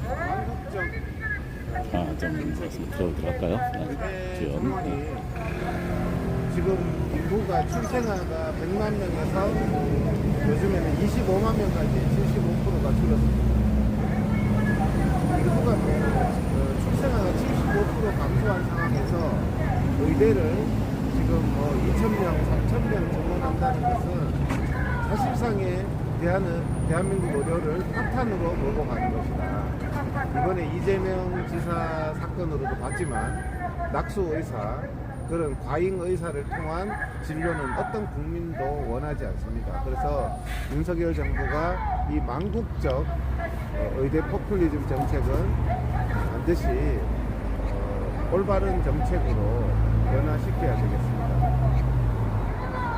한국적 좀 들어갈까요? 의대 정원이 지금 인구가 출생아가 100만 명에서 요즘에는 25만 명까지 75%가 줄었습니다. 인구가 출생아가 75% 감소한 상황에서 의대를 지금 2,000명, 3,000명 정원한다는 것은 사실상의 대한민국 의료를 파탄으로 몰고 가는 것이다. 이번에 이재명 지사 사건으로도 봤지만 낙수 의사, 그런 과잉 의사를 통한 진료는 어떤 국민도 원하지 않습니다. 그래서 윤석열 정부가 이 망국적 의대 포퓰리즘 정책은 반드시 올바른 정책으로 변화시켜야 되겠습니다.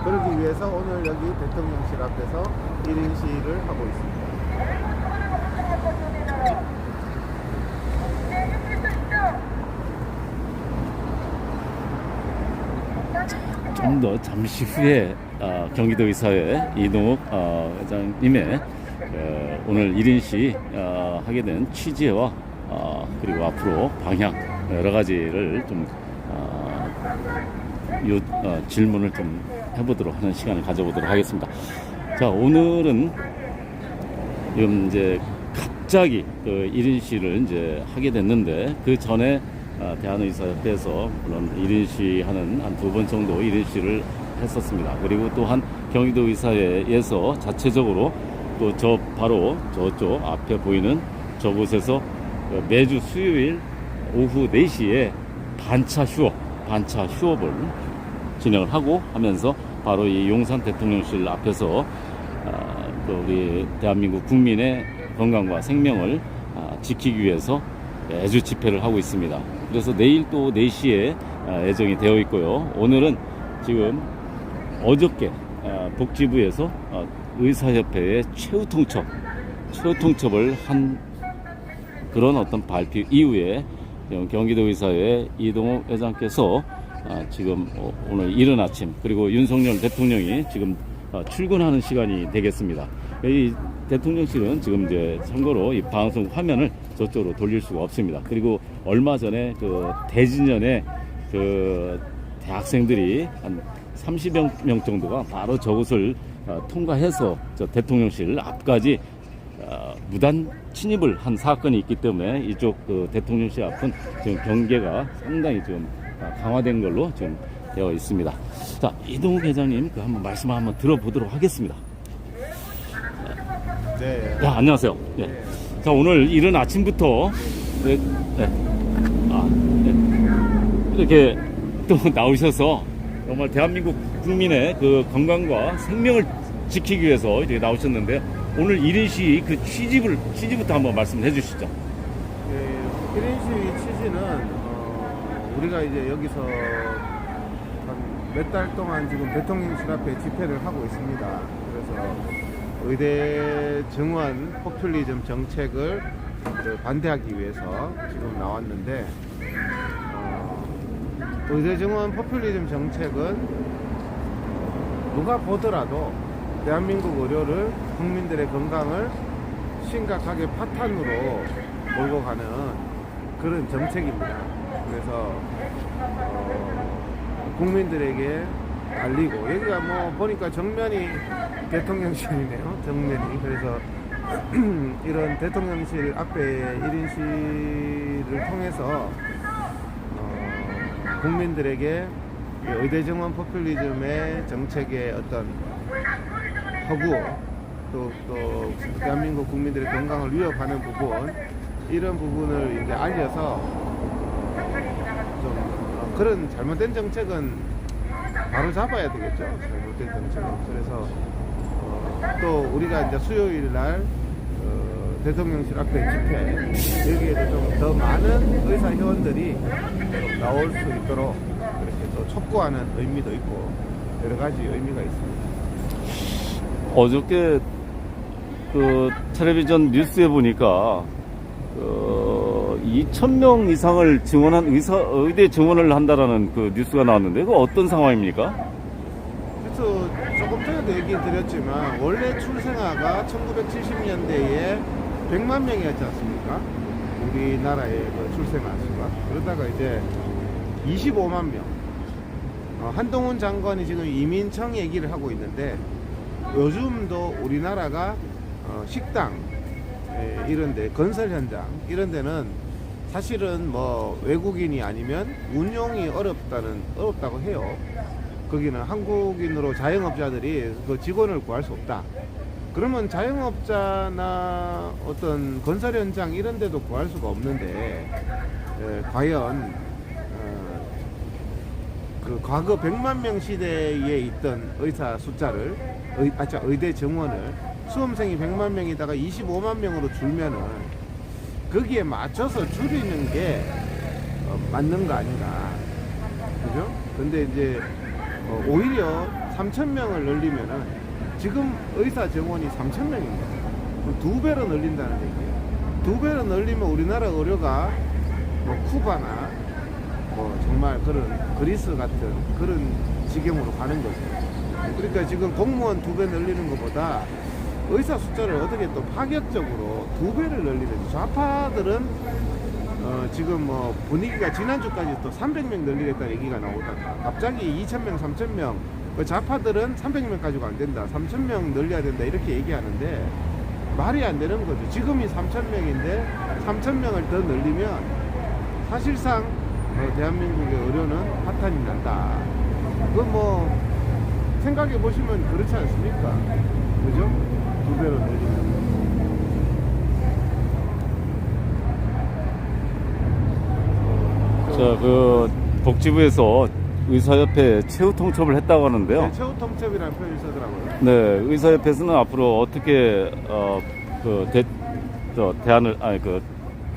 그러기 위해서 오늘 여기 대통령실 앞에서 1인 시위를 하고 있습니다. 좀 더 잠시 후에 경기도의사회 이동욱 회장님의 오늘 1인시 하게 된 취지와 그리고 앞으로 방향 여러 가지를 좀 질문을 좀 해보도록 하는 시간을 가져보도록 하겠습니다. 자, 오늘은 지금 이제 갑자기 그 1인시를 이제 하게 됐는데, 그 전에 대한의사협회에서 물론 1인시 하는 한 2번 정도 1인시를 했었습니다. 그리고 또한 경기도의사회에서 자체적으로 또 바로 저쪽 앞에 보이는 저곳에서 매주 수요일 오후 4시에 반차 휴업을 진행을 하고 하면서 바로 이 용산 대통령실 앞에서 또 우리 대한민국 국민의 건강과 생명을 지키기 위해서 매주 집회를 하고 있습니다. 그래서 내일 또 4시에 예정이 되어 있고요. 오늘은 지금 어저께 복지부에서 의사협회의 최후 통첩을 한 그런 어떤 발표 이후에 경기도의사회 이동욱 회장께서 지금 오늘 이른 아침, 그리고 윤석열 대통령이 지금 출근하는 시간이 되겠습니다. 이 대통령실은 지금 이제 참고로 이 방송 화면을 저쪽으로 돌릴 수가 없습니다. 그리고 얼마 전에 그 대진연의 그 대학생들이 한 30여 명 정도가 바로 저곳을 통과해서 저 대통령실 앞까지 무단 침입을 한 사건이 있기 때문에 이쪽 그 대통령실 앞은 지금 경계가 상당히 좀 강화된 걸로 지금 되어 있습니다. 자, 이동욱 회장님 그 한번 말씀 한번 들어보도록 하겠습니다. 네. 야, 안녕하세요. 예. 자, 오늘 이른 아침부터 이렇게 또 나오셔서 정말 대한민국 국민의 그 건강과 생명을 지키기 위해서 이렇게 나오셨는데, 오늘 1인시 그 취지부터 한번 말씀해 주시죠. 네, 1인시 취지는 우리가 이제 여기서 한 몇 달 동안 지금 대통령실 앞에 집회를 하고 있습니다. 그래서 의대 정원 포퓰리즘 정책을 반대하기 위해서 지금 나왔는데, 의대 정원 포퓰리즘 정책은 누가 보더라도 대한민국 의료를, 국민들의 건강을 심각하게 파탄으로 몰고 가는 그런 정책입니다. 그래서 국민들에게 알리고, 여기가 뭐 보니까 정면이 대통령실이네요. 정면이. 그래서 이런 대통령실 앞에 1인시를 통해서 국민들에게 의대 정원 포퓰리즘의 정책의 어떤 허구, 또 대한민국 국민들의 건강을 위협하는 부분, 이런 부분을 이제 알려서 좀 그런 잘못된 정책은 바로 잡아야 되겠죠. 잘못된 정책은. 그래서 또 우리가 이제 수요일 날 대통령실 앞에 집회, 여기에도 좀 더 많은 의사 회원들이 좀 나올 수 있도록 이렇게 또 촉구하는 의미도 있고 여러 가지 의미가 있습니다. 어저께 그 텔레비전 뉴스에 보니까 2,000명 이상을 증원한 의대 증원을 한다라는 그 뉴스가 나왔는데, 그 어떤 상황입니까? 그래서 조금 전에도 얘기 드렸지만, 원래 출생아가 1970년대에 100만 명이었지 않습니까? 우리나라의 그 출생아 수가. 그러다가 이제 25만 명. 한동훈 장관이 지금 이민청 얘기를 하고 있는데, 요즘도 우리나라가 식당 이런데, 건설 현장 이런 데는 사실은 뭐 외국인이 아니면 운용이 어렵다고 해요. 거기는 한국인으로 자영업자들이 그 직원을 구할 수 없다. 그러면 자영업자나 어떤 건설 현장 이런 데도 구할 수가 없는데, 과연 그 과거 100만 명 시대에 있던 의사 숫자를, 의대 정원을 수험생이 100만 명이다가 25만 명으로 줄면은 거기에 맞춰서 줄이는 게 맞는 거 아닌가. 그죠? 근데 이제 오히려 3,000명을 늘리면은, 지금 의사 정원이 3,000명입니다. 2배로 늘린다는 얘기예요. 2배로 늘리면 우리나라 의료가 뭐 쿠바나 뭐 정말 그런 그리스 같은 그런 지경으로 가는 거죠. 그러니까 지금 공무원 2배 늘리는 것보다 의사 숫자를 어떻게 또 파격적으로 2배를 늘리는지. 좌파들은 지금 뭐 분위기가 지난주까지 또 300명 늘리겠다는 얘기가 나오다가 갑자기 2,000명, 3,000명, 좌파들은 300명 가지고 안 된다, 3,000명 늘려야 된다 이렇게 얘기하는데 말이 안 되는 거죠. 지금이 3,000명인데 3,000명을 더 늘리면 사실상 대한민국의 의료는 파탄이 난다. 그건 뭐 생각해 보시면 그렇지 않습니까? 그죠? 2배로 늘리면. 자, 그 복지부에서 의사협회 최후 통첩을 했다고 하는데요. 네, 최후 통첩이라는 표현을 쓰더라고요. 네, 의사협회에서는 앞으로 어떻게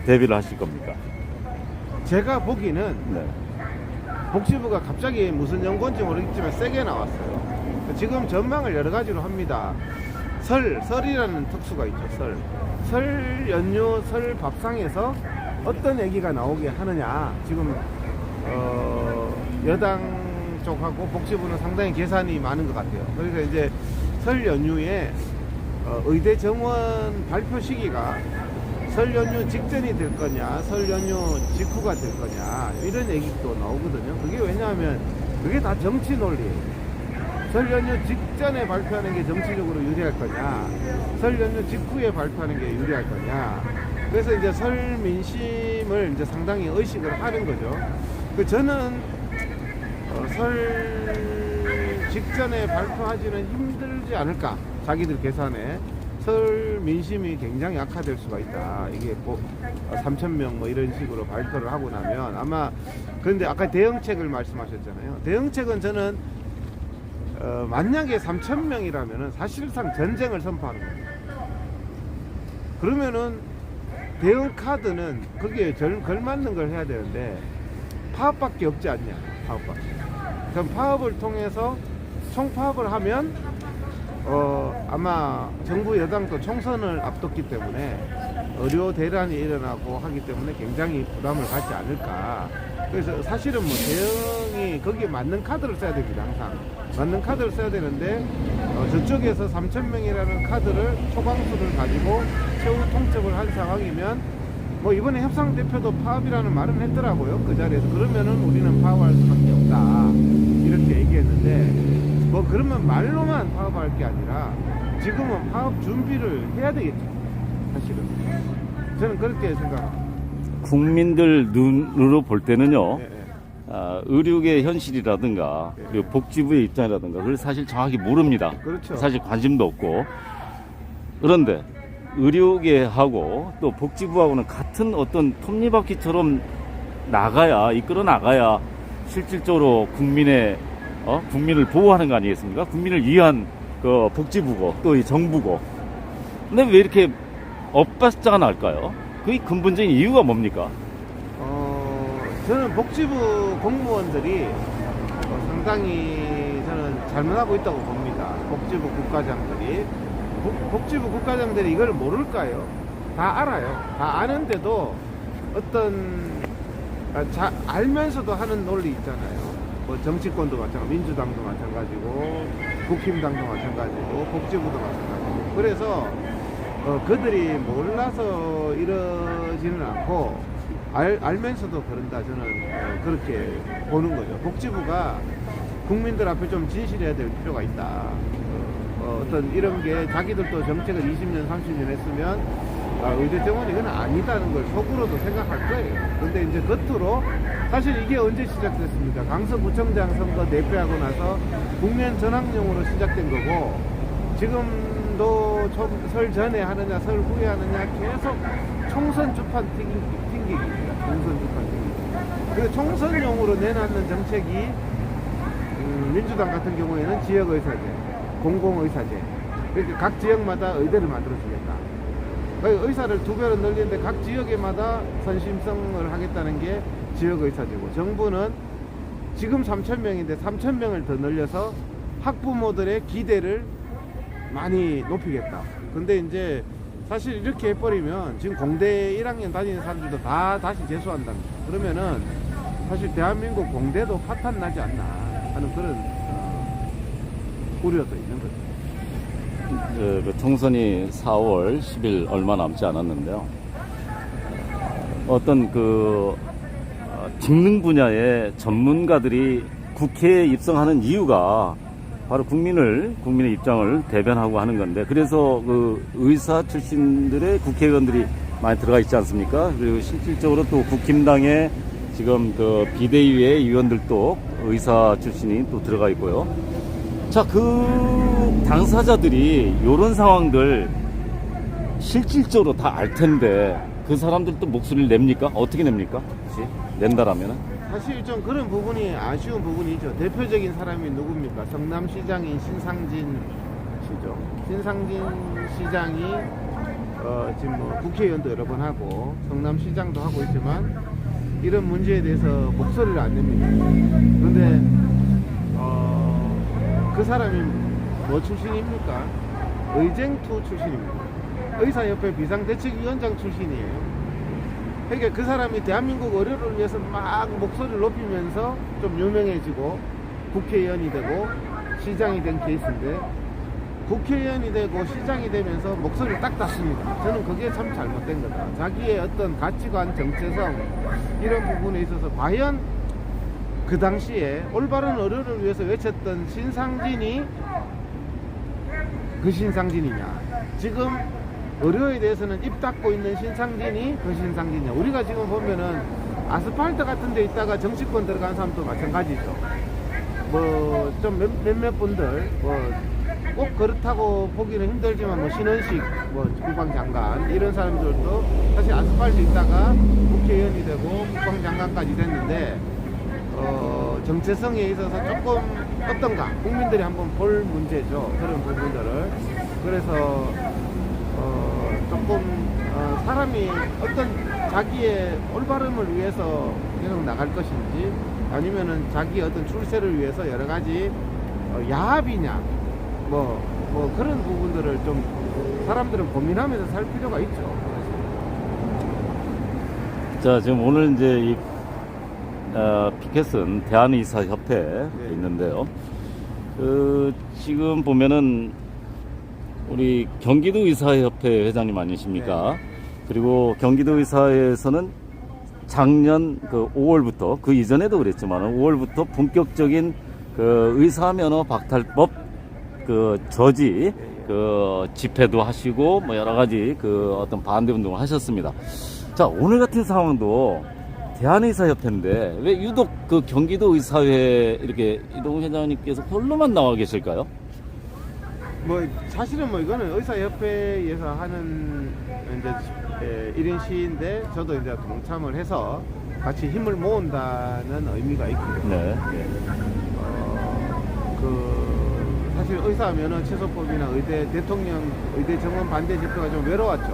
대비를 하실 겁니까? 제가 보기는 네. 복지부가 갑자기 무슨 연구인지 모르겠지만 세게 나왔어요. 지금 전망을 여러 가지로 합니다. 설이라는 특수가 있죠. 설 연휴 설 밥상에서 어떤 얘기가 나오게 하느냐. 지금 여당 쪽하고 복지부는 상당히 계산이 많은 것 같아요. 그러니까 이제 설 연휴에 의대 정원 발표 시기가 설 연휴 직전이 될 거냐, 설 연휴 직후가 될 거냐, 이런 얘기도 나오거든요. 그게 왜냐하면 그게 다 정치 논리예요. 설 연휴 직전에 발표하는 게 정치적으로 유리할 거냐, 설 연휴 직후에 발표하는 게 유리할 거냐. 그래서 이제 설 민심을 이제 상당히 의식을 하는 거죠. 저는 설 직전에 발표하지는 힘들지 않을까. 자기들 계산에 설 민심이 굉장히 약화될 수가 있다. 이게 뭐 3,000명 뭐 이런 식으로 발표를 하고 나면 아마. 그런데 아까 대응책을 말씀하셨잖아요. 대응책은 저는 만약에 3,000명이라면은 사실상 전쟁을 선포하는 겁니다. 그러면은 대응 카드는 거기에 걸맞는 걸 해야 되는데 파업밖에 없지 않냐. 파업밖에. 그럼 파업을 통해서 총파업을 하면 아마 정부 여당도 총선을 앞뒀기 때문에 의료 대란이 일어나고 하기 때문에 굉장히 부담을 갖지 않을까. 그래서 사실은 뭐 대응이 거기에 맞는 카드를 써야 됩니다. 항상 맞는 카드를 써야 되는데 저쪽에서 3,000명이라는 카드를 초강수를 가지고 최후 통첩을 한 상황이면 뭐 이번에 협상 대표도 파업이라는 말은 했더라고요. 그 자리에서. 그러면은 우리는 파업할 수밖에 없다 이렇게 얘기했는데, 뭐 그러면 말로만 파업할 게 아니라 지금은 파업 준비를 해야 되겠죠. 사실은 저는 그렇게 생각합니다. 국민들 눈으로 볼 때는요. 네, 네. 의료계 현실이라든가 그리고 복지부의 입장이라든가 그걸 사실 정확히 모릅니다. 그렇죠. 사실 관심도 없고. 그런데 의료계하고 또 복지부하고는 같은 어떤 톱니바퀴처럼 이끌어 나가야 실질적으로 국민을 보호하는 거 아니겠습니까? 국민을 위한 그 복지부고 또 이 정부고. 근데 왜 이렇게 엇박자가 날까요? 그 근본적인 이유가 뭡니까? 저는 복지부 공무원들이 상당히 저는 잘못하고 있다고 봅니다. 복지부 국과장들이. 복지부 국과장들이 이걸 모를까요? 다 알아요. 다 아는데도 알면서도 하는 논리 있잖아요. 뭐 정치권도 마찬가지고, 민주당도 마찬가지고, 국힘당도 마찬가지고, 복지부도 마찬가지고. 그래서 그들이 몰라서 이러지는 않고 알면서도 그런다. 저는 그렇게 보는 거죠. 복지부가 국민들 앞에 좀 진실해야 될 필요가 있다. 어떤 이런 게 자기들도 정책을 20년, 30년 했으면 의대 정원이 이건 아니다는 걸 속으로도 생각할 거예요. 근데 이제 겉으로 사실 이게 언제 시작됐습니까? 강서구청장 선거 대표하고 나서 국면 전환용으로 시작된 거고 지금도 설 전에 하느냐 설 후에 하느냐 계속 총선 주판 튕기기입니다. 총선 주판 튕기기. 그리고 총선용으로 내놨는 정책이 민주당 같은 경우에는 지역의사제, 공공의사제. 이렇게 각 지역마다 의대를 만들어주겠다. 의사를 2배로 늘리는데 각 지역에마다 선심성을 하겠다는 게 지역의사제고, 정부는 지금 3,000명인데 3,000명을 더 늘려서 학부모들의 기대를 많이 높이겠다. 근데 이제 사실 이렇게 해버리면 지금 공대 1학년 다니는 사람들도 다 다시 재수한답니다. 그러면은 사실 대한민국 공대도 파탄 나지 않나 하는 그런 우려도 있는 거죠. 그 총선이 4월 10일 얼마 남지 않았는데요. 어떤 직능 분야의 전문가들이 국회에 입성하는 이유가 바로 국민의 입장을 대변하고 하는 건데, 그래서 그 의사 출신들의 국회의원들이 많이 들어가 있지 않습니까? 그리고 실질적으로 또 국힘당의 지금 그 비대위의 의원들도 의사 출신이 또 들어가 있고요. 자, 그 당사자들이 이런 상황들 실질적으로 다 알 텐데 그 사람들도 목소리를 냅니까? 어떻게 냅니까? 혹시 낸다라면은? 사실 좀 그런 부분이 아쉬운 부분이죠. 대표적인 사람이 누굽니까? 성남시장인 신상진 씨죠. 신상진 시장이 지금 뭐 국회의원도 여러 번 하고 성남시장도 하고 있지만 이런 문제에 대해서 목소리를 안 냅니다. 그런데 그 사람이 뭐 출신입니까? 의쟁투 출신입니다. 의사협회 비상대책위원장 출신이에요. 그러니까 그 사람이 대한민국 의료를 위해서 막 목소리를 높이면서 좀 유명해지고 국회의원이 되고 시장이 된 케이스인데, 국회의원이 되고 시장이 되면서 목소리를 딱 닫습니다. 저는 그게 참 잘못된 거다. 자기의 어떤 가치관, 정체성 이런 부분에 있어서 과연 그 당시에 올바른 의료를 위해서 외쳤던 신상진이 그 신상진이냐, 지금 의료에 대해서는 입 닫고 있는 신상진이 그 신상진이냐. 우리가 지금 보면은 아스팔트 같은 데 있다가 정치권 들어간 사람도 마찬가지죠. 뭐 좀 몇몇 분들 꼭 그렇다고 보기는 힘들지만 뭐 신원식 국방장관 이런 사람들도 사실 아스팔트 있다가 국회의원이 되고 국방장관까지 됐는데 정체성에 있어서 조금 어떤가 국민들이 한번 볼 문제죠. 그런 부분들을. 그래서 조금 사람이 어떤 자기의 올바름을 위해서 계속 나갈 것인지 아니면은 자기 어떤 출세를 위해서 여러 가지 야합이냐 뭐 그런 부분들을 좀 사람들은 고민하면서 살 필요가 있죠. 자, 지금 오늘 이제 이 피켓은 대한의사협회에 네. 있는데요. 지금 보면은 우리 경기도의사협회 회장님 아니십니까? 네. 그리고 경기도의사회에서는 작년 5월부터 그 이전에도 그랬지만 5월부터 본격적인 그 의사면허 박탈법 저지 집회도 하시고 뭐 여러 가지 어떤 반대 운동을 하셨습니다. 자, 오늘 같은 상황도 대한의사협회인데 왜 유독 경기도의사회 이렇게 이동훈 회장님께서 홀로만 나와 계실까요? 뭐 사실은 뭐 이거는 의사협회에서 하는 이제 1인 시위인데 저도 이제 동참을 해서 같이 힘을 모은다는 의미가 있고요. 네. 사실 의사면허 취소법이나 의대 정원 반대 집회가 좀 외로웠죠.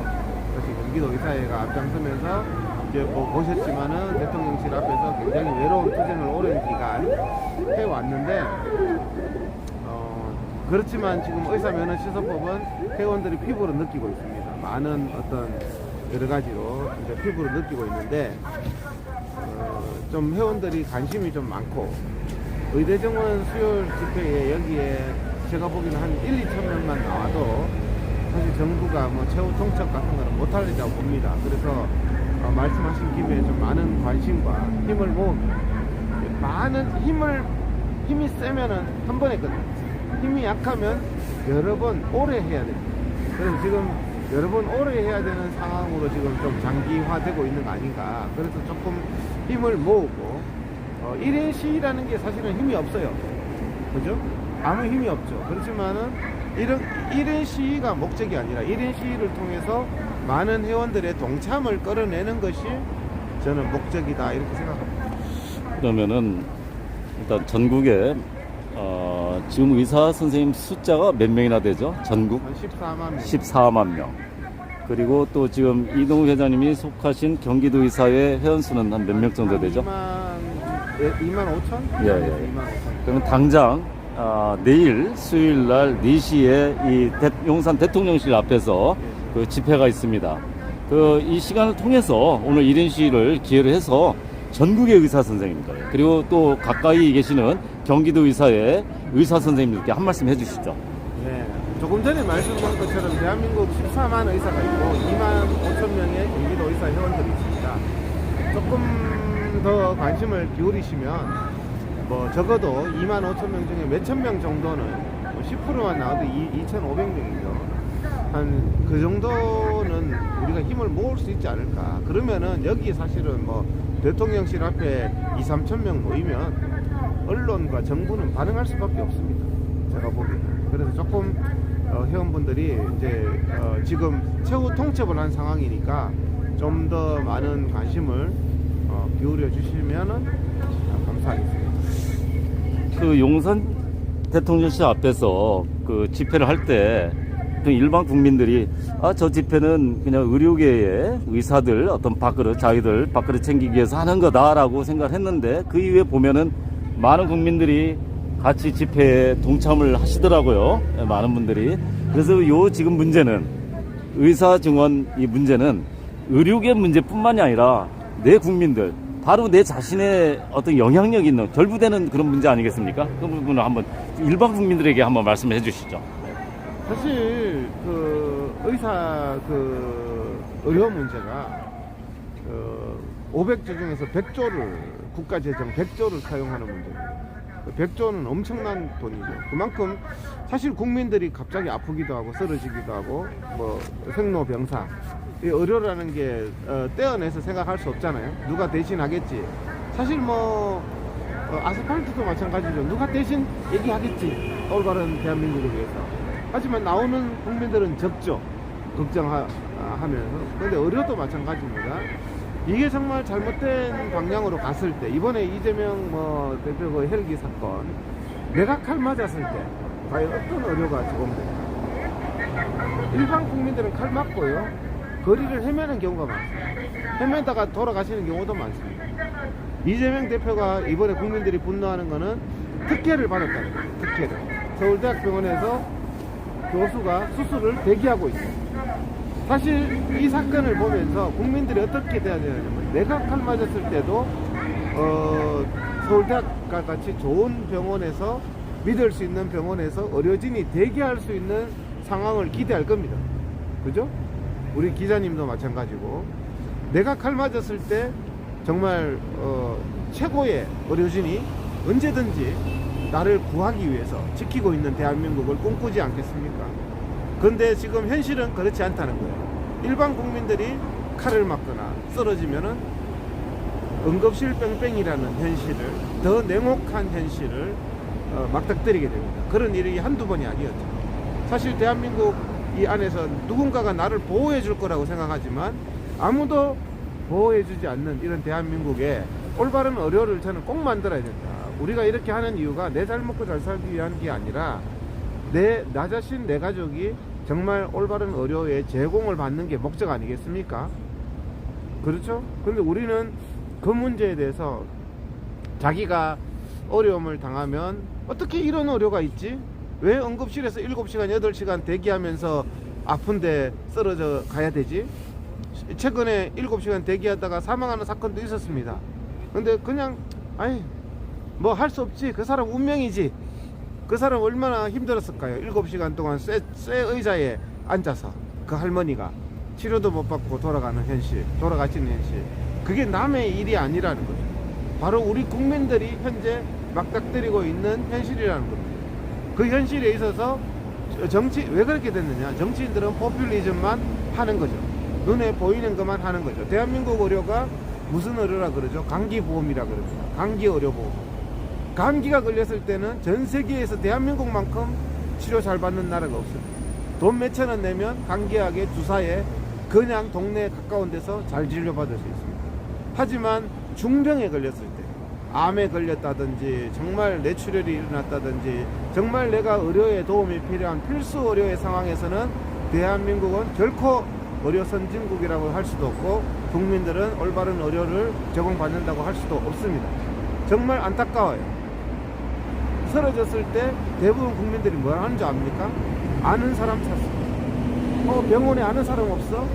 사실 경기도 의사회가 앞장서면서 이제 뭐 보셨지만은 대통령실 앞에서 굉장히 외로운 투쟁을 오랜 기간 해왔는데, 그렇지만 지금 의사면허 취소법은 회원들이 피부로 느끼고 있습니다. 많은 어떤 여러 가지로 이제 피부로 느끼고 있는데, 좀 회원들이 관심이 좀 많고, 의대정원 수요일 집회에 여기에 제가 보기에는 한 1, 2천 명만 나와도 사실 정부가 뭐 최후 통첩 같은 거는 못하리라고 봅니다. 그래서 말씀하신 김에 좀 많은 관심과 힘을 모으면 힘이 세면은 한 번에 끝나. 힘이 약하면 여러 번 오래 해야 됩니다. 그래서 지금 여러 번 오래 해야 되는 상황으로 지금 좀 장기화되고 있는 거 아닌가. 그래서 조금 힘을 모으고 1인 시위라는 게 사실은 힘이 없어요. 그죠? 아무 힘이 없죠. 그렇지만은 이런 1인 시위가 목적이 아니라 1인 시위를 통해서 많은 회원들의 동참을 끌어내는 것이 저는 목적이다 이렇게 생각합니다. 그러면은 일단 전국에 지금 의사 선생님 숫자가 몇 명이나 되죠? 전국? 한 14만 명. 14만 명. 그리고 또 지금 이동우 회장님이 속하신 경기도 의사회 회원 수는 한 몇 명 정도 되죠? 2만 5천? 예. 2만 5천. 그러면 당장 내일 수요일 날 4시에 이 용산 대통령실 앞에서 그 집회가 있습니다. 이 시간을 통해서 오늘 1인 시위를 기회로 해서 전국의 의사 선생님들 그리고 또 가까이 계시는 경기도 의사의 의사 선생님들께 한 말씀 해주시죠. 네. 조금 전에 말씀드린 것처럼 대한민국 14만 의사가 있고 2만 5천 명의 경기도 의사 회원들이 있습니다. 조금 더 관심을 기울이시면 뭐 적어도 2만 5천 명 중에 몇천 명 정도는 10%만 나와도 2,500명이죠. 한 그 정도는 우리가 힘을 모을 수 있지 않을까. 그러면은 여기 사실은 뭐 대통령실 앞에 2-3천 명 모이면 언론과 정부는 반응할 수밖에 없습니다. 제가 보기에는. 그래서 조금 회원분들이 이제 지금 최후 통첩을 한 상황이니까 좀 더 많은 관심을 기울여 주시면은 감사하겠습니다. 그 용산 대통령실 앞에서 그 집회를 할 때 일반 국민들이 저 집회는 그냥 의료계의 의사들 어떤 자기들 밥그릇 챙기기 위해서 하는 거다라고 생각을 했는데 그 이후에 보면은 많은 국민들이 같이 집회에 동참을 하시더라고요. 많은 분들이. 그래서 지금 문제는 의사 증원 이 문제는 의료계 문제뿐만이 아니라 내 국민들 바로 내 자신의 어떤 영향력 있는 결부되는 그런 문제 아니겠습니까? 그 부분을 한번 일반 국민들에게 한번 말씀해 주시죠. 사실 의사 의료 문제가 500조 중에서 100조를 국가 재정 100조를 사용하는 문제입니다. 100조는 엄청난 돈이죠. 그만큼 사실 국민들이 갑자기 아프기도 하고 쓰러지기도 하고 뭐 생로병사 이 의료라는 게 떼어내서 생각할 수 없잖아요. 누가 대신 하겠지. 사실 뭐 아스팔트도 마찬가지죠. 누가 대신 얘기하겠지. 올바른 대한민국을 위해서. 하지만 나오는 국민들은 적죠. 걱정하면서. 그런데 의료도 마찬가지입니다. 이게 정말 잘못된 방향으로 갔을 때 이번에 이재명 대표 그 헬기 사건 내가 칼 맞았을 때 과연 어떤 의료가 제공될까? 일반 국민들은 칼 맞고요 거리를 헤매는 경우가 많습니다. 헤매다가 돌아가시는 경우도 많습니다. 이재명 대표가 이번에 국민들이 분노하는 거는 특혜를 받았다는 거예요. 특혜를. 서울대학병원에서 교수가 수술을 대기하고 있습니다. 사실 이 사건을 보면서 국민들이 어떻게 돼야 되냐면 내가 칼 맞았을 때도 서울대학과 같이 좋은 병원에서 믿을 수 있는 병원에서 의료진이 대기할 수 있는 상황을 기대할 겁니다. 그죠? 우리 기자님도 마찬가지고 내가 칼 맞았을 때 정말 최고의 의료진이 언제든지 나를 구하기 위해서 지키고 있는 대한민국을 꿈꾸지 않겠습니까? 그런데 지금 현실은 그렇지 않다는 거예요. 일반 국민들이 칼을 맞거나 쓰러지면은 응급실 뺑뺑이라는 현실을 더 냉혹한 현실을 맞닥뜨리게 됩니다. 그런 일이 한두 번이 아니었죠. 사실 대한민국 이 안에서 누군가가 나를 보호해 줄 거라고 생각하지만 아무도 보호해 주지 않는 이런 대한민국에 올바른 의료를 저는 꼭 만들어야 된다. 우리가 이렇게 하는 이유가 내 잘 먹고 잘 살기 위한 게 아니라 나 자신, 내 가족이 정말 올바른 의료의 제공을 받는 게 목적 아니겠습니까? 그렇죠? 근데 우리는 그 문제에 대해서 자기가 어려움을 당하면 어떻게 이런 의료가 있지? 왜 응급실에서 7시간, 8시간 대기하면서 아픈데 쓰러져 가야 되지? 최근에 7시간 대기하다가 사망하는 사건도 있었습니다. 근데 그냥 뭐 할 수 없지. 그 사람 운명이지. 그 사람 얼마나 힘들었을까요? 7시간 동안 쇠 의자에 앉아서 그 할머니가 치료도 못 받고 돌아가는 현실, 돌아가시는 현실, 그게 남의 일이 아니라는 거죠. 바로 우리 국민들이 현재 막닥뜨리고 있는 현실이라는 겁니다. 그 현실에 있어서 정치, 왜 그렇게 됐느냐, 정치인들은 포퓰리즘만 하는 거죠. 눈에 보이는 것만 하는 거죠. 대한민국 의료가 무슨 의료라 그러죠? 감기보험이라 그럽니다. 감기의료보험. 감기가 걸렸을 때는 전 세계에서 대한민국만큼 치료 잘 받는 나라가 없습니다. 돈 몇천 원 내면 감기약의 주사에 그냥 동네 가까운 데서 잘 진료받을 수 있습니다. 하지만 중병에 걸렸을 때, 암에 걸렸다든지 정말 뇌출혈이 일어났다든지 정말 내가 의료에 도움이 필요한 필수 의료의 상황에서는 대한민국은 결코 의료 선진국이라고 할 수도 없고 국민들은 올바른 의료를 제공받는다고 할 수도 없습니다. 정말 안타까워요. 쓰러졌을 때 대부분 국민들이 뭘 하는 줄 압니까? 아는 사람 찾습니다. 병원에 아는 사람 없어?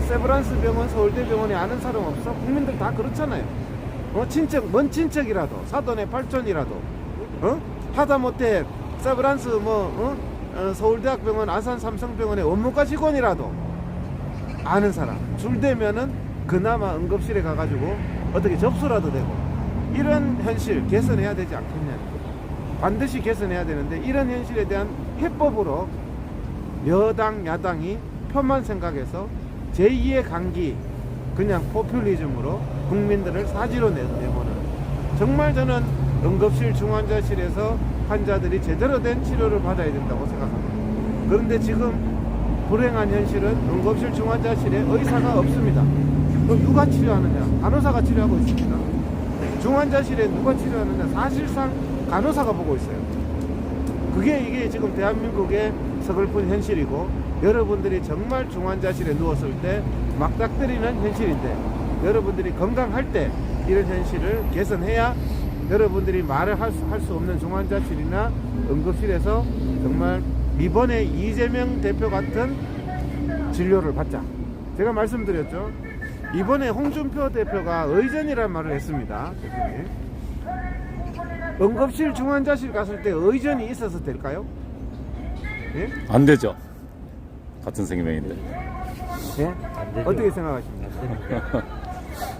세브란스 병원, 서울대병원에 아는 사람 없어? 국민들 다 그렇잖아요. 친척, 먼 친척이라도, 사돈의 팔촌이라도, 하다못해 세브란스 서울대학병원, 아산 삼성병원의 원무과 직원이라도 아는 사람, 줄 대면은 그나마 응급실에 가가지고 어떻게 접수라도 되고, 이런 현실 개선해야 되지 않겠냐는 거예요. 반드시 개선해야 되는데, 이런 현실에 대한 해법으로 여당, 야당이 표만 생각해서 제2의 감기, 그냥 포퓰리즘으로 국민들을 사지로 내보는, 정말 저는 응급실 중환자실에서 환자들이 제대로 된 치료를 받아야 된다고 생각합니다. 그런데 지금 불행한 현실은 응급실 중환자실에 의사가 없습니다. 누가 치료하느냐? 간호사가 치료하고 있습니다. 중환자실에 누가 치료하느냐? 사실상 간호사가 보고 있어요. 이게 지금 대한민국의 서글픈 현실이고, 여러분들이 정말 중환자실에 누웠을 때 막닥뜨리는 현실인데, 여러분들이 건강할 때 이런 현실을 개선해야 여러분들이 말을 할 수 없는 중환자실이나 응급실에서 정말 이번에 이재명 대표 같은 진료를 받자. 제가 말씀드렸죠. 이번에 홍준표 대표가 의전이라는 말을 했습니다. 대표님. 응급실 중환자실 갔을 때 의전이 있어서 될까요? 예? 안 되죠. 같은 생명인데. 예? 어떻게 생각하십니까?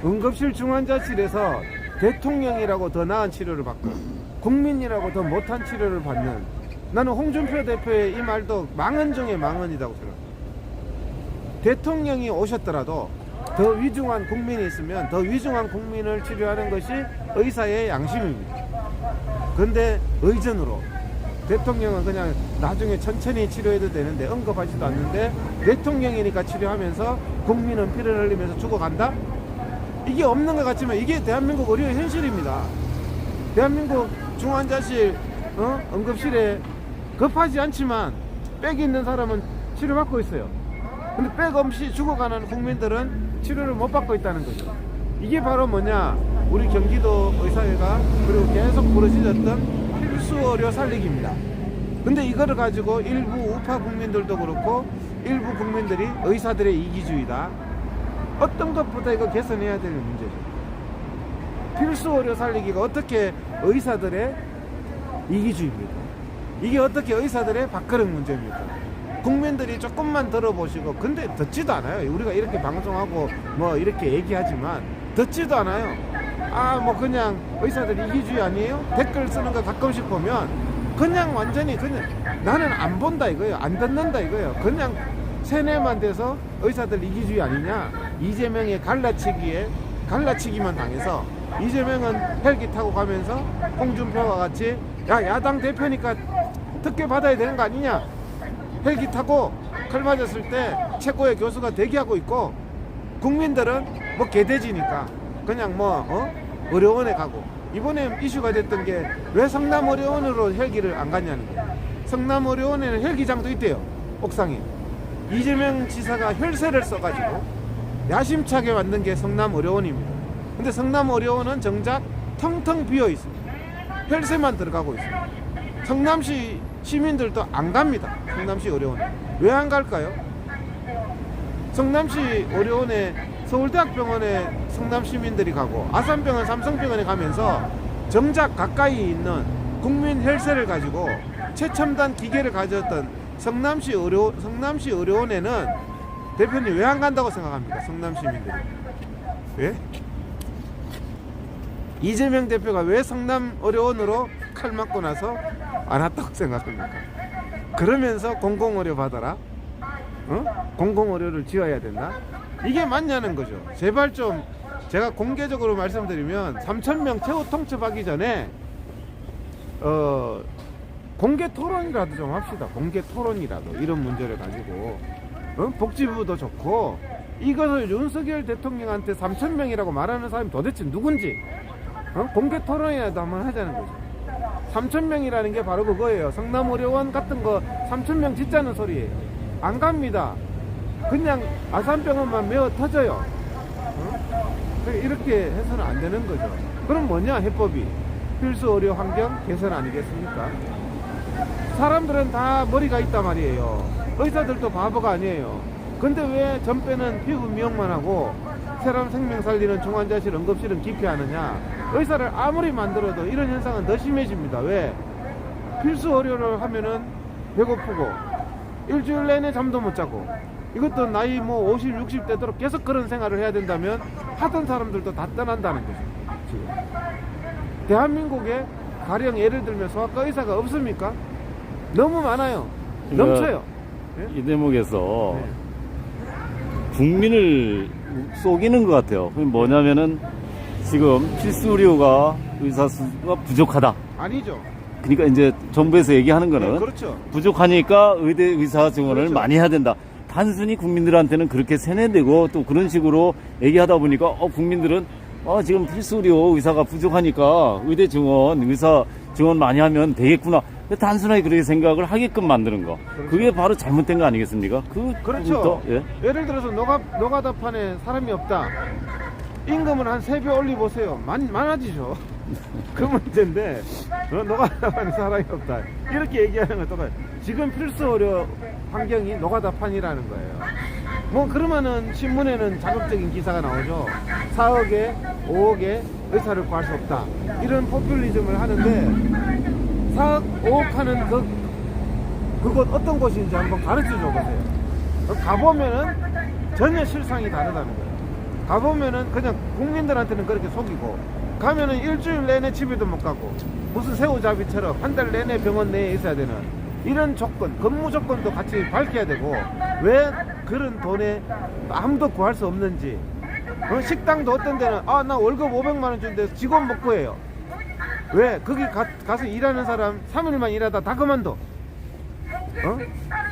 응급실 중환자실에서 대통령이라고 더 나은 치료를 받고 국민이라고 더 못한 치료를 받는, 나는 홍준표 대표의 이 말도 망언 중에 망언이라고 생각합니다. 대통령이 오셨더라도 더 위중한 국민이 있으면 더 위중한 국민을 치료하는 것이 의사의 양심입니다. 그런데 의전으로 대통령은 그냥 나중에 천천히 치료해도 되는데, 언급하지도 않는데 대통령이니까 치료하면서 국민은 피를 흘리면서 죽어간다? 이게 없는 것 같지만 이게 대한민국 의료의 현실입니다. 대한민국 중환자실 응급실에 급하지 않지만 빽이 있는 사람은 치료받고 있어요. 근데 빽 없이 죽어가는 국민들은 치료를 못 받고 있다는 거죠. 이게 바로 뭐냐, 우리 경기도 의사회가 그리고 계속 부르짖었던 필수 의료 살리기입니다. 근데 이거를 가지고 일부 우파 국민들도 그렇고 일부 국민들이 의사들의 이기주의다, 어떤 것보다 이거 개선해야 될 문제죠. 필수 의료 살리기가 어떻게 의사들의 이기주의입니까? 이게 어떻게 의사들의 밥그릇 문제입니까? 국민들이 조금만 들어보시고, 근데 듣지도 않아요. 우리가 이렇게 방송하고 뭐 이렇게 얘기하지만 듣지도 않아요. 그냥 의사들 이기주의 아니에요? 댓글 쓰는 거 가끔씩 보면 그냥 완전히 그냥 나는 안 본다 이거예요. 안 듣는다 이거예요. 그냥 세뇌만 돼서 의사들 이기주의 아니냐? 이재명의 갈라치기만 당해서, 이재명은 헬기 타고 가면서 홍준표와 같이 야당 대표니까 특혜 받아야 되는 거 아니냐? 헬기 타고 칼 맞았을 때 최고의 교수가 대기하고 있고, 국민들은 뭐 개돼지니까 그냥 의료원에 가고, 이번에 이슈가 됐던 게 왜 성남의료원으로 헬기를 안 갔냐는 거예요. 성남의료원에는 헬기장도 있대요, 옥상에. 이재명 지사가 혈세를 써가지고 야심차게 만든 게 성남의료원입니다. 근데 성남의료원은 정작 텅텅 비어 있습니다. 혈세만 들어가고 있습니다. 성남시 시민들도 안 갑니다. 성남시 의료원에. 왜 안 갈까요? 성남시 의료원에 서울대학병원에 성남 시민들이 가고 아산병원, 삼성병원에 가면서 정작 가까이 있는 국민 혈세를 가지고 최첨단 기계를 가졌던 성남시 의료원에는 대표님 왜 안 간다고 생각합니까? 성남 시민들이. 왜? 이재명 대표가 왜 성남 의료원으로 칼 맞고 나서 안 왔다고 생각합니까? 그러면서 공공의료 받아라? 공공의료를 지어야 된다? 이게 맞냐는 거죠. 제발 좀 제가 공개적으로 말씀드리면 3,000명 최후 통첩하기 전에 공개 토론이라도 좀 합시다. 공개 토론이라도 이런 문제를 가지고 복지부도 좋고 이것을 윤석열 대통령한테 3,000명이라고 말하는 사람이 도대체 누군지 공개 토론이라도 한번 하자는 거죠. 3,000명이라는 게 바로 그거예요. 성남의료원 같은 거 3,000명 짓자는 소리예요. 안 갑니다. 그냥 아산병원만 메어 터져요. 이렇게 해서는 안 되는 거죠. 그럼 뭐냐 해법이 필수 의료 환경 개선 아니겠습니까? 사람들은 다 머리가 있단 말이에요. 의사들도 바보가 아니에요. 근데 왜 전배는 피부 미용만 하고 사람 생명 살리는 중환자실 응급실은 기피하느냐? 의사를 아무리 만들어도 이런 현상은 더 심해집니다. 왜? 필수 의료를 하면은 배고프고 일주일 내내 잠도 못 자고 이것도 나이 뭐 50, 60 되도록 계속 그런 생활을 해야 된다면 하던 사람들도 다 떠난다는 거죠. 지금 대한민국에 가령 예를 들면 소아과 의사가 없습니까? 너무 많아요. 넘쳐요. 이 대목에서 네. 국민을 속이는 것 같아요. 그게 뭐냐면은 지금 필수 의료가 의사 수가 부족하다. 아니죠. 그러니까 이제 정부에서 얘기하는 거는 네, 그렇죠. 부족하니까 의대 의사 증원을 그렇죠. 많이 해야 된다. 단순히 국민들한테는 그렇게 세뇌되고 또 그런 식으로 얘기하다 보니까 국민들은 지금 필수 의료 의사가 부족하니까 의대 증원, 의사 증원 많이 하면 되겠구나. 단순하게 그렇게 생각을 하게끔 만드는 거. 그렇죠. 그게 바로 잘못된 거 아니겠습니까? 그렇죠. 예? 예를 들어서 노가다판에 사람이 없다. 임금을 한 3배 올려보세요. 많아지죠. 그 문제인데 노가다판에 사람이 없다. 이렇게 얘기하는 건 똑같아요. 지금 필수 의료 환경이 노가다판이라는 거예요. 뭐 그러면은 신문에는 자극적인 기사가 나오죠. 4억에 5억에 의사를 구할 수 없다. 이런 포퓰리즘을 하는데 4억 5억 하는 그곳 어떤 곳인지 한번 가르쳐 줘 보세요. 가보면은 전혀 실상이 다르다는 거예요. 가보면은 그냥 국민들한테는 그렇게 속이고 가면은 일주일 내내 집에도 못 가고 무슨 새우잡이처럼 한 달 내내 병원 내에 있어야 되는 이런 조건, 근무 조건도 같이 밝혀야 되고 왜 그런 돈에 아무도 구할 수 없는지 식당도 어떤 데는 나 월급 500만 원 주는데 직원 못 구해요. 왜? 거기 가서 일하는 사람 3일만 일하다 다 그만둬.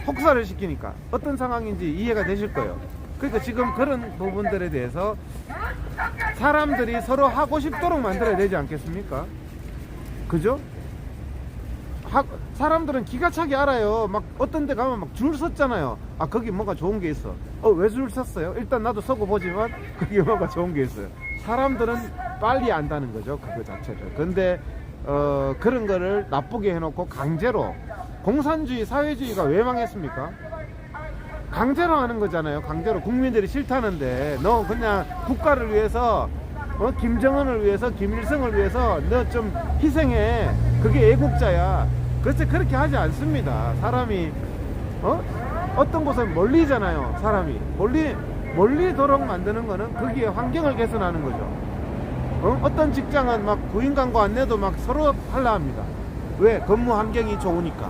혹사를 시키니까 어떤 상황인지 이해가 되실 거예요. 그러니까 지금 그런 부분들에 대해서 사람들이 서로 하고 싶도록 만들어야 되지 않겠습니까? 그죠? 사람들은 기가 차게 알아요. 막 어떤 데 가면 막 줄 섰잖아요. 거기 뭔가 좋은 게 있어. 왜 줄 섰어요? 일단 나도 서고 보지만 거기 뭔가 좋은 게 있어요. 사람들은 빨리 안다는 거죠. 그거 자체를. 근데 그런 거를 나쁘게 해놓고 강제로 공산주의 사회주의가 왜 망했습니까? 강제로 하는 거잖아요. 강제로 국민들이 싫다는데 너 그냥 국가를 위해서 김정은을 위해서 김일성을 위해서 너 좀 희생해. 그게 애국자야. 그래서 그렇게 하지 않습니다. 사람이 어떤 곳에 몰리잖아요. 사람이 몰리도록 만드는 거는 거기에 환경을 개선하는 거죠. 어떤 직장은 막 구인 광고 안내도 막 서로 하려 합니다. 왜? 근무 환경이 좋으니까.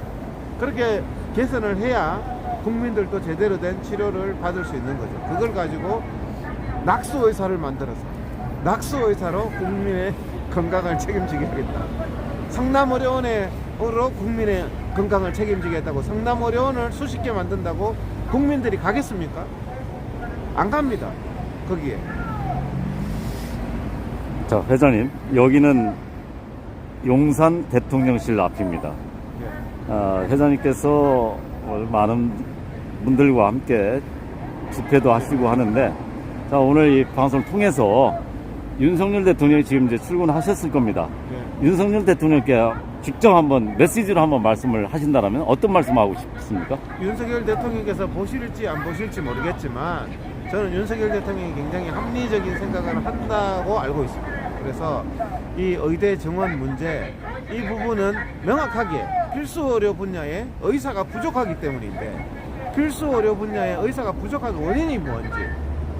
그렇게 개선을 해야 국민들도 제대로 된 치료를 받을 수 있는 거죠. 그걸 가지고 낙수의사를 만들어서 낙수의사로 국민의 건강을 책임지게 하겠다. 성남의료원으로 국민의 건강을 책임지게 했다고 성남의료원을 수십 개 만든다고 국민들이 가겠습니까? 안 갑니다. 거기에. 자, 회장님, 여기는 용산 대통령실 앞입니다. 네. 회장님께서 많은 분들과 함께 집회도 하시고 하는데, 자, 오늘 이 방송을 통해서 윤석열 대통령이 지금 이제 출근하셨을 겁니다. 네. 윤석열 대통령께 직접 한번 메시지로 한번 말씀을 하신다면 어떤 말씀하고 싶습니까? 윤석열 대통령께서 보실지 안 보실지 모르겠지만 저는 윤석열 대통령이 굉장히 합리적인 생각을 한다고 알고 있습니다. 그래서 이 의대 정원 문제 이 부분은 명확하게 필수 의료 분야에 의사가 부족하기 때문인데, 필수 의료 분야에 의사가 부족한 원인이 뭔지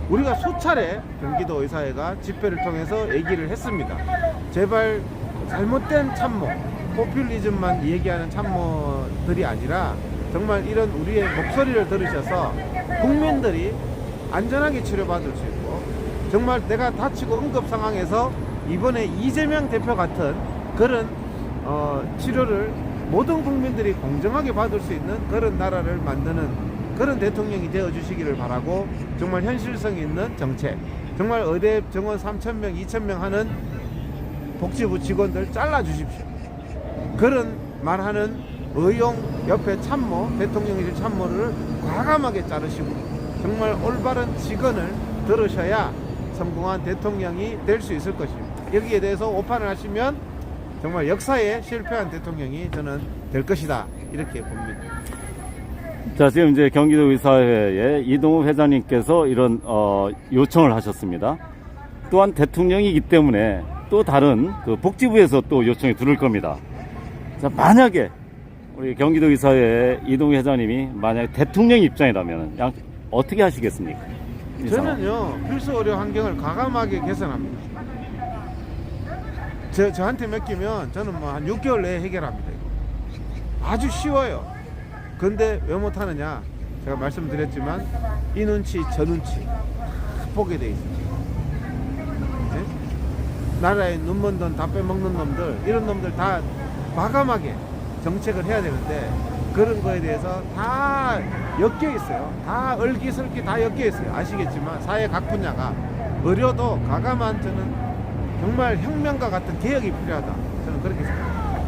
우리가 수차례 경기도 의사회가 집회를 통해서 얘기를 했습니다. 제발 잘못된 참모, 포퓰리즘만 얘기하는 참모들이 아니라 정말 이런 우리의 목소리를 들으셔서 국민들이 안전하게 치료받을 수 있고, 정말 내가 다치고 응급 상황에서 이번에 이재명 대표 같은 그런 치료를 모든 국민들이 공정하게 받을 수 있는 그런 나라를 만드는 그런 대통령이 되어주시기를 바라고, 정말 현실성 있는 정책, 정말 의대 정원 3,000명, 2,000명 하는 복지부 직원들 잘라주십시오. 그런 말하는 의용 옆에 참모, 대통령실 참모를 과감하게 자르시고 정말 올바른 직언을 들으셔야 성공한 대통령이 될 수 있을 것입니다. 여기에 대해서 오판을 하시면 정말 역사에 실패한 대통령이 저는 될 것이다, 이렇게 봅니다. 자, 지금 이제 경기도 의사회에 이동우 회장님께서 이런 요청을 하셨습니다. 또한 대통령이기 때문에 또 다른 그 복지부에서 또 요청이 들을 겁니다. 자, 만약에 우리 경기도 의사회 이동우 회장님이 만약에 대통령 입장이라면 어떻게 하시겠습니까? 저는요, 필수 의료 환경을 과감하게 개선합니다. 저한테 맡기면 저는 뭐 한 6개월 내에 해결합니다. 이거. 아주 쉬워요. 근데 왜 못하느냐? 제가 말씀드렸지만 이 눈치 저 눈치 보게 돼 있습니다. 네? 나라에 눈먼 돈 다 빼먹는 놈들, 이런 놈들 다 과감하게 정책을 해야 되는데 그런 거에 대해서 다 엮여 있어요. 다 얼기설기 다 엮여 있어요. 아시겠지만 사회 각 분야가, 의료도 과감한, 저는 정말 혁명과 같은 개혁이 필요하다, 저는 그렇게 생각합니다.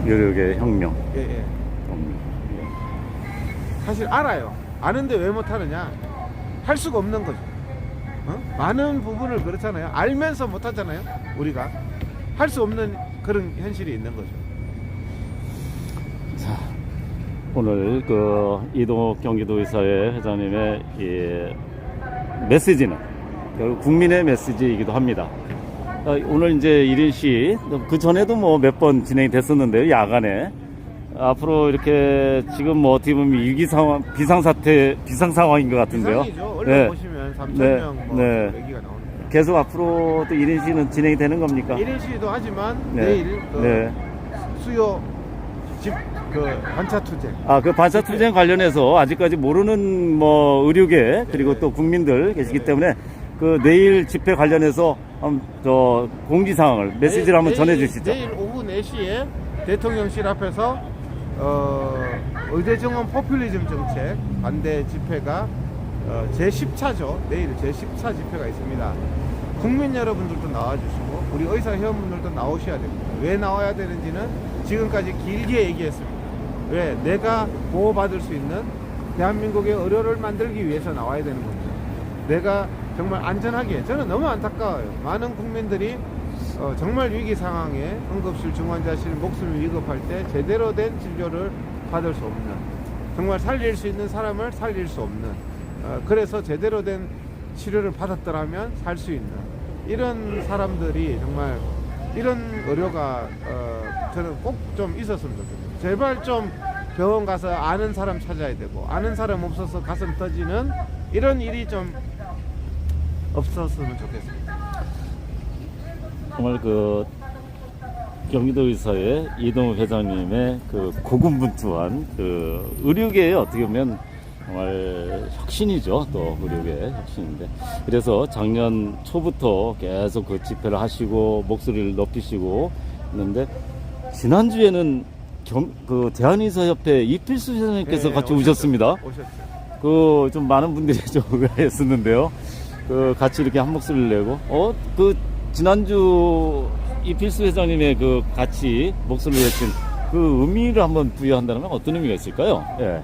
의료계 혁명. 예. 사실 알아요. 아는데 왜 못하느냐? 할 수가 없는 거죠. 많은 부분을 그렇잖아요. 알면서 못하잖아요. 우리가 할 수 없는 그런 현실이 있는 거죠. 자, 오늘 그 이동욱 경기도의사회 회장님의 이 메시지는 결국 국민의 메시지이기도 합니다. 오늘 이제 1인시, 그 전에도 뭐 몇 번 진행이 됐었는데요, 야간에. 앞으로 이렇게 지금 뭐 어떻게 보면 위기 상황, 비상 상황인 것 같은데요. 비상이죠. 얼른 보시면 3,000명 뭐 얘기가 나오니까. 계속 앞으로 또 1인시는 진행이 되는 겁니까? 1인시도 하지만 내일 수요 반차 투쟁. 그 반차 투쟁 관련해서 아직까지 모르는 뭐 의료계 그리고 또 국민들 계시기 때문에 그 내일 집회 관련해서 저 공지 사항을 메시지를 한번 전해 주시죠. 내일 오후 4시에 대통령실 앞에서 의대 정원 포퓰리즘 정책 반대 집회가 제10차죠. 내일 제10차 집회가 있습니다. 국민 여러분들도 나와주시고 우리 의사 회원분들도 나오셔야 됩니다. 왜 나와야 되는지는 지금까지 길게 얘기했습니다. 왜? 내가 보호받을 수 있는 대한민국의 의료를 만들기 위해서 나와야 되는 겁니다. 내가 정말 안전하게, 저는 너무 안타까워요. 많은 국민들이 정말 위기 상황에 응급실 중환자실 목숨이 위급할 때 제대로 된 진료를 받을 수 없는, 정말 살릴 수 있는 사람을 살릴 수 없는, 그래서 제대로 된 치료를 받았더라면 살 수 있는 이런 사람들이, 정말 이런 의료가 저는 꼭 좀 있었으면 좋겠어요. 제발 좀 병원 가서 아는 사람 찾아야 되고, 아는 사람 없어서 가슴 터지는 이런 일이 좀 없었으면 좋겠습니다. 정말 그 경기도의사회 이동욱 회장님의 그 고군분투한 그 의료계에 어떻게 보면 정말 혁신이죠. 또 의료계 혁신인데, 그래서 작년 초부터 계속 그 집회를 하시고 목소리를 높이시고 있는데, 지난주에는 그 대한의사협회 이필수 회장님께서 같이 오셨습니다. 그 좀 많은 분들이 좀 의아했었는데요. 그 같이 이렇게 한 목소리를 내고, 그 지난주 이필수 회장님의 그 같이 목소리를 내신 그 의미를 한번 부여한다면 어떤 의미가 있을까요? 예.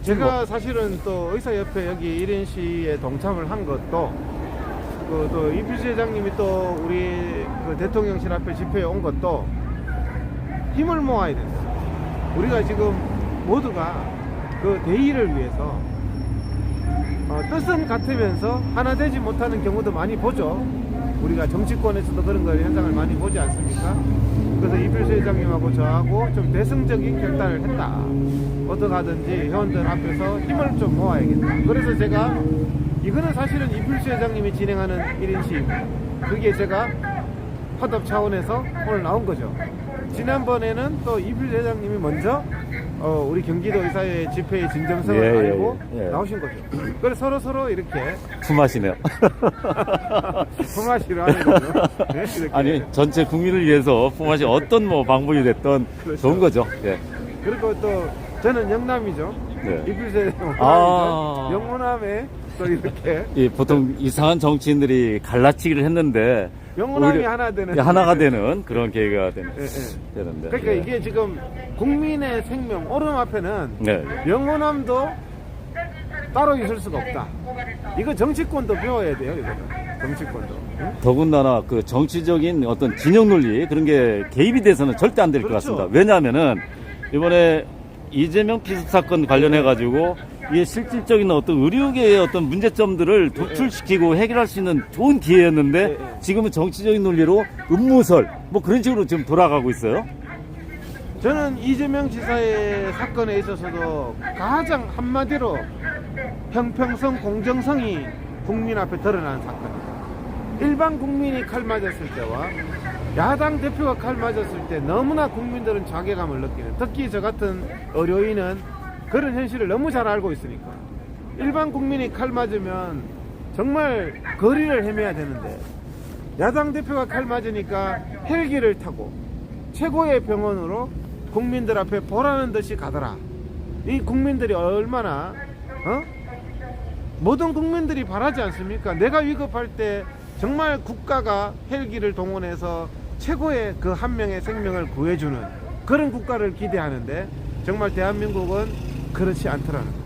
제가 사실은 또 의사협회 여기 1인시에 동참을 한 것도, 또 이필수 회장님이 또 우리 그 대통령실 앞에 집회에 온 것도 힘을 모아야 된다. 우리가 지금 모두가 그 대의를 위해서 뜻은 같으면서 하나 되지 못하는 경우도 많이 보죠. 우리가 정치권에서도 그런 걸 현상을 많이 보지 않습니까? 그래서 이필수 회장님하고 저하고 좀 대승적인 결단을 했다. 어떡하든지 회원들 앞에서 힘을 좀 모아야겠다. 그래서 제가 이거는 사실은 이필수 회장님이 진행하는 1인 시위입니다. 그게 제가 화답 차원에서 오늘 나온 거죠. 지난번에는 또 이필수 회장님이 먼저 우리 경기도 의사회 집회의 진정성을 알고 나오신 거죠. 그래서 서로 이렇게 품하시네요. 품앗이를 하는 거죠. 네, 이렇게. 아니 전체 국민을 위해서 품앗이 어떤 뭐 방법이 됐던 그렇죠. 좋은 거죠. 예. 그리고 또 저는 영남이죠. 네. 이필수 회장님 아. 영호남에 또 이렇게 이 보통 이상한 정치인들이 갈라치기를 했는데 영호남이 오히려 하나 되는 하나가 되는 그런 계기가 예, 예. 되는데. 그러니까 예. 이게 지금 국민의 생명 오름 앞에는 네. 영호남도 따로 있을 수가 없다. 이거 정치권도 배워야 돼요. 이거는 정치권도. 응? 더군다나 그 정치적인 어떤 진영 논리 그런 게 개입이 돼서는 절대 안 될 것 그렇죠. 같습니다. 왜냐하면은 이번에 이재명 피습 사건 관련해 가지고 이게 실질적인 어떤 의료계의 어떤 문제점들을 도출시키고 해결할 수 있는 좋은 기회였는데 지금은 정치적인 논리로 음모설 뭐 그런 식으로 지금 돌아가고 있어요. 저는 이재명 지사의 사건에 있어서도 가장 한마디로 형평성, 공정성이 국민 앞에 드러난 사건입니다. 일반 국민이 칼 맞았을 때와 야당 대표가 칼 맞았을 때 너무나 국민들은 자괴감을 느끼는, 특히 저 같은 의료인은 그런 현실을 너무 잘 알고 있으니까. 일반 국민이 칼 맞으면 정말 거리를 헤매야 되는데 야당 대표가 칼 맞으니까 헬기를 타고 최고의 병원으로 국민들 앞에 보라는 듯이 가더라. 이 국민들이 얼마나 모든 국민들이 바라지 않습니까? 내가 위급할 때 정말 국가가 헬기를 동원해서 최고의 그 한 명의 생명을 구해주는 그런 국가를 기대하는데 정말 대한민국은 그렇지 않더라는 거죠.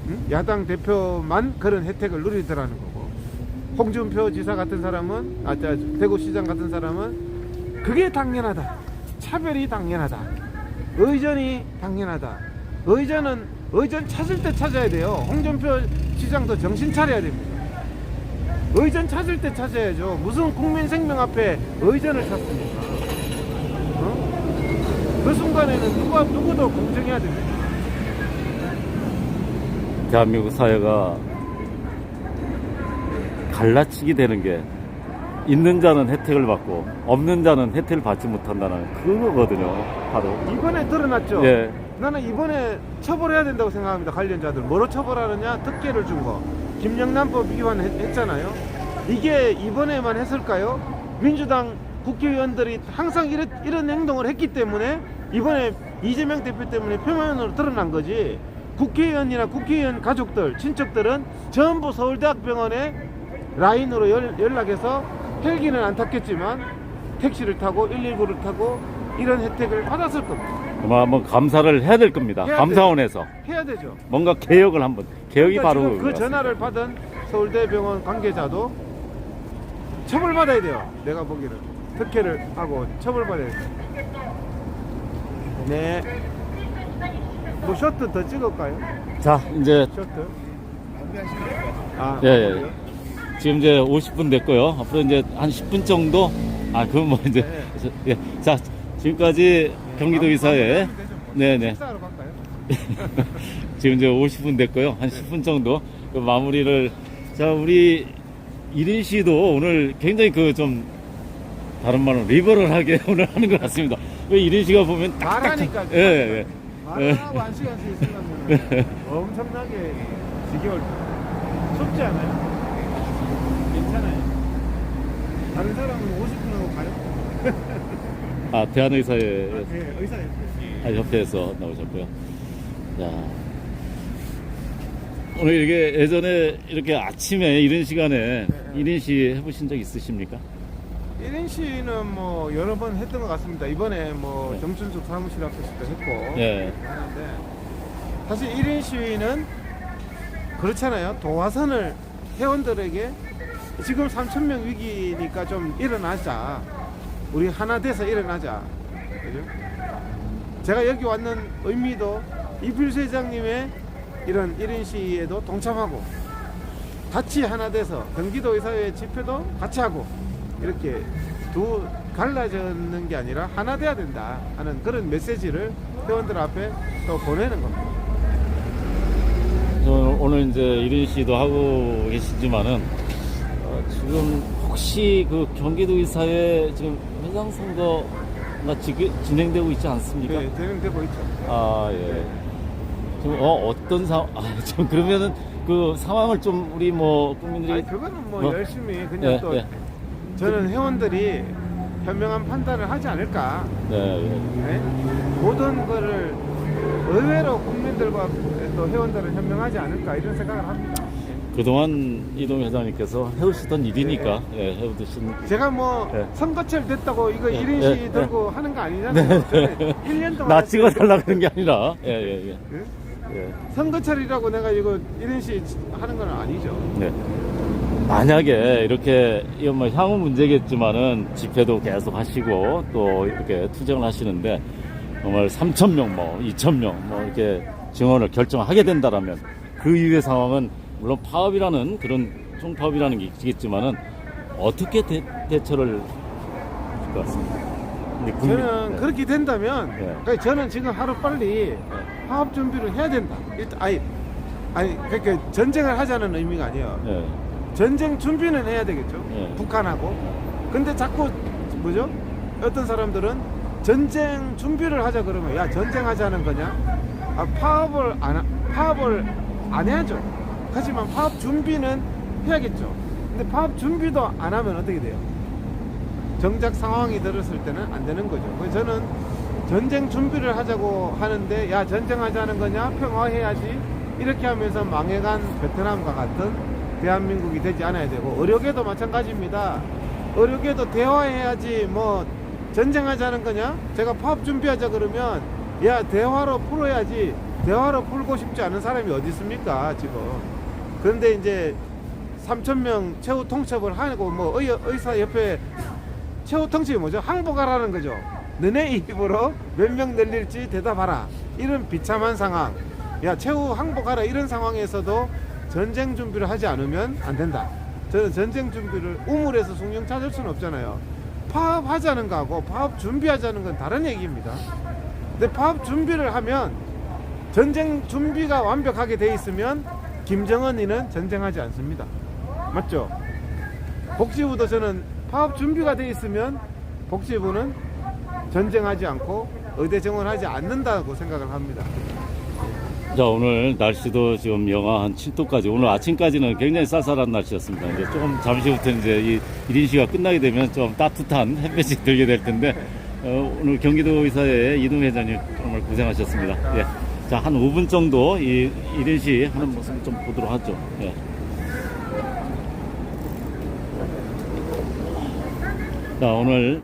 응? 야당 대표만 그런 혜택을 누리더라는 거고, 홍준표 지사 같은 사람은 대구시장 같은 사람은 그게 당연하다. 차별이 당연하다. 의전이 당연하다. 의전 찾을 때 찾아야 돼요. 홍준표 시장도 정신 차려야 됩니다. 의전 찾을 때 찾아야죠. 무슨 국민 생명 앞에 의전을 찾습니까? 그 순간에는 누구도 공정해야 됩니다. 대한민국 사회가 갈라치기 되는 게 있는 자는 혜택을 받고 없는 자는 혜택을 받지 못한다는 그거거든요. 바로 이번에 드러났죠. 예. 나는 이번에 처벌해야 된다고 생각합니다. 관련자들 뭐로 처벌하느냐? 특혜를 준 거. 김영란법 위반했잖아요. 이게 이번에만 했을까요? 민주당 국회의원들이 항상 이런 행동을 했기 때문에 이번에 이재명 대표 때문에 표면으로 드러난 거지. 국회의원이나 국회의원 가족들, 친척들은 전부 서울대학병원에 라인으로 연락해서 헬기는 안 탔겠지만 택시를 타고 119를 타고 이런 혜택을 받았을 겁니다. 아마 한번 감사를 해야 될 겁니다. 감사원에서 해야 되죠. 뭔가 개혁을 한번 개혁이 그러니까 바로 지금 그 전화를 받은 서울대병원 관계자도 처벌받아야 돼요. 내가 보기에는 특혜를 하고 처벌받아야 돼요. 네. 뭐 쇼트 더 찍을까요? 자 이제 쇼트. 예. 지금 이제 50분 됐고요. 앞으로 이제 한 10분 정도. 그건 뭐 이제 예. 자 지금까지 경기도 의사회 네네. 식사하러 갈까요? 지금 이제 50분 됐고요. 한 10분 정도 그 마무리를. 자 우리 이린 씨도 오늘 굉장히 그 좀 다른 말로 리버럴하게 오늘 하는 것 같습니다. 왜 이린 씨가 보면 말하니까. 예. 말하고 한 시간씩 있으면 엄청나게 지겨울 춥지 않아요? 괜찮아요. 다른 사람은 50분 하고 가요? 대한의사회 네, 의사예요. 협회에서 나오셨고요. 자, 오늘 이게 예전에 이렇게 아침에 이런 시간에 1인 시 해보신 적 있으십니까? 1인 시위는 뭐 여러 번 했던 것 같습니다. 이번에 뭐 네. 정춘숙 사무실 앞에서도 했고 예. 하는데 사실 1인 시위는 그렇잖아요. 도화선을 회원들에게 지금 3,000명 위기니까 좀 일어나자. 우리 하나 돼서 일어나자. 그죠? 제가 여기 왔는 의미도 이필수 회장님의 이런 1인 시위에도 동참하고 같이 하나 돼서 경기도 의사회 집회도 같이 하고 이렇게 갈라지는 게 아니라 하나 돼야 된다 하는 그런 메시지를 회원들 앞에 또 보내는 겁니다. 오늘 이제 이른 씨도 하고 계시지만은 지금 혹시 그 경기도의사에 지금 회장 선거가 지금 진행되고 있지 않습니까? 네, 진행되고 있죠. 아 예. 지금 어떤 상황? 좀 그러면은 그 상황을 좀 우리 뭐 국민들이 아니, 그거는 뭐 뭐? 열심히 그냥 예, 또 예. 저는 회원들이 현명한 판단을 하지 않을까. 네, 예. 네? 모든 거를 의외로 국민들과 또 회원들은 현명하지 않을까 이런 생각을 합니다. 그동안 이동 회장님께서 해오시던 일이니까 예, 해오신 제가 뭐 네. 선거철 됐다고 이거 네, 1인시 네, 들고 하는 거 아니잖아요. 저는 1년 동안 나 찍어달라 그런 게 아니라 예예예. 예, 예? 예. 선거철이라고 내가 이거 1인시 하는 건 아니죠. 네. 만약에 이렇게 이건 뭐 향후 문제겠지만은 집회도 계속 하시고 또 이렇게 투쟁을 하시는데 정말 3,000명 뭐 2,000명 뭐 이렇게 증원을 결정하게 된다라면 그 이후의 상황은 물론 파업이라는 그런 총파업이라는 게 있겠지만은 어떻게 대처를 하실 것 같습니다. 근데 저는 네. 그렇게 된다면 네. 그러니까 저는 지금 하루 빨리 파업 준비를 해야 된다. 일단 아니 그러니까 전쟁을 하자는 의미가 아니에요. 네. 전쟁 준비는 해야 되겠죠. 네. 북한하고. 근데 자꾸 뭐죠? 어떤 사람들은 전쟁 준비를 하자 그러면 야 전쟁하자는 거냐? 파업을 안 해야죠. 하지만 파업 준비는 해야겠죠. 근데 파업 준비도 안 하면 어떻게 돼요? 정작 상황이 들었을 때는 안 되는 거죠. 그래서 저는 전쟁 준비를 하자고 하는데 야 전쟁하자는 거냐? 평화해야지. 이렇게 하면서 망해간 베트남과 같은 대한민국이 되지 않아야 되고 의료계도 마찬가지입니다. 의료계도 대화해야지 뭐 전쟁하자는 거냐? 제가 파업 준비하자 그러면 야 대화로 풀어야지. 대화로 풀고 싶지 않은 사람이 어디 있습니까 지금. 그런데 이제 3,000명 최후 통첩을 하고 뭐 의사협회 최후 통첩이 뭐죠? 항복하라는 거죠. 너네 입으로 몇 명 늘릴지 대답하라. 이런 비참한 상황. 야 최후 항복하라 이런 상황에서도 전쟁 준비를 하지 않으면 안 된다. 저는 전쟁 준비를 우물에서 숭늉 찾을 수는 없잖아요. 파업하자는 거하고 파업 준비하자는 건 다른 얘기입니다. 근데 파업 준비를 하면 전쟁 준비가 완벽하게 돼 있으면 김정은이는 전쟁하지 않습니다. 맞죠? 복지부도 저는 파업 준비가 돼 있으면 복지부는 전쟁하지 않고 의대 정원하지 않는다고 생각을 합니다. 자, 오늘 날씨도 지금 영하 한 7도까지, 오늘 아침까지는 굉장히 쌀쌀한 날씨였습니다. 이제 조금 잠시부터 이제 이 1인시가 끝나게 되면 좀 따뜻한 햇볕이 들게 될 텐데, 오늘 경기도의사의 이동 회장님 정말 고생하셨습니다. 예. 자, 한 5분 정도 이 1인시 하는 모습 좀 보도록 하죠. 예. 자, 오늘